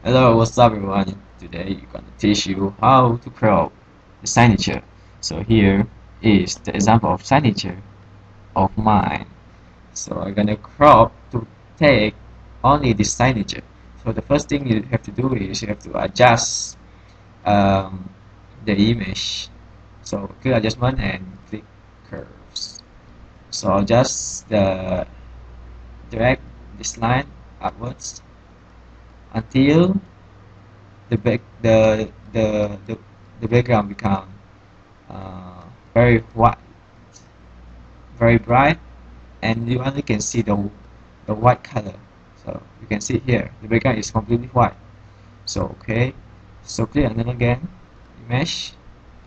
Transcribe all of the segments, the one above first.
Hello, what's up everyone? Today I'm gonna teach you how to crop the signature. So here is the example of signature of mine. So I'm gonna crop to take only the signature. So the first thing you have to do is you have to adjust um, the image. So click adjustment and click curves. So just drag this line upwards until the back the background become uh, very white, very bright, and you only can see the white color. So you can see here the background is completely white. So okay, so click and then again image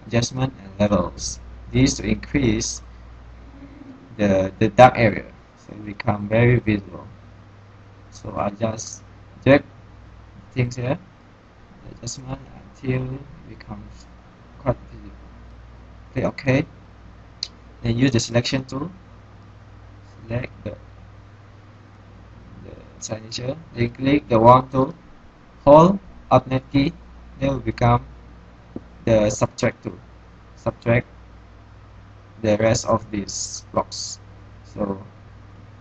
adjustment and levels. These to increase the dark area, so it become very visible. So I just drag things here, the adjustment until it becomes quite visible. Click OK. Then use the selection tool. Select the signature. Then click the one tool. Hold Alt key. Then will become the subtract tool. Subtract the rest of these blocks. So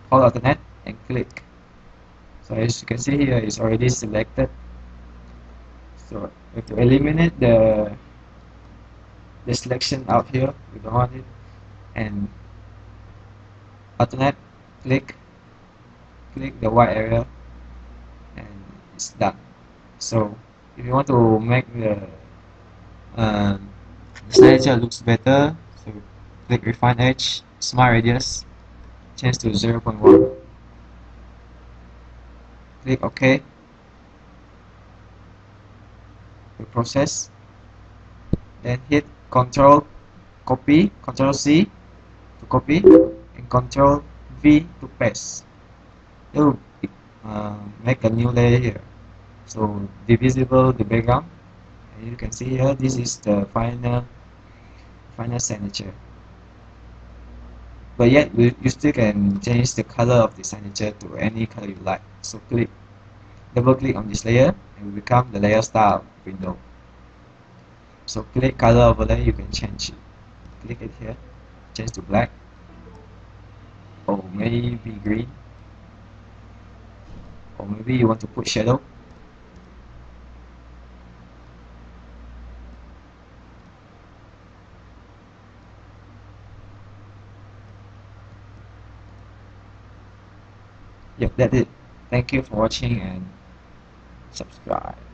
hold Alt and click. So as you can see here, it's already selected. So we have to eliminate the selection out here. We don't want it. And Alt click the white area, and it's done. So if you want to make um, the signature looks better, so click refine edge, smart radius, change to 0.1, click OK, the process, then hit Control C to copy, and Control V to paste. It will make a new layer here. So divisible the background, and you can see here this is the final signature. But yet you still can change the color of the signature to any color you like. So double click on this layer and it will become the layer style window. So click color overlay, you can change it. Click it here, change to black, or maybe green, or maybe you want to put shadow. Yep, that's it. Thank you for watching and subscribe.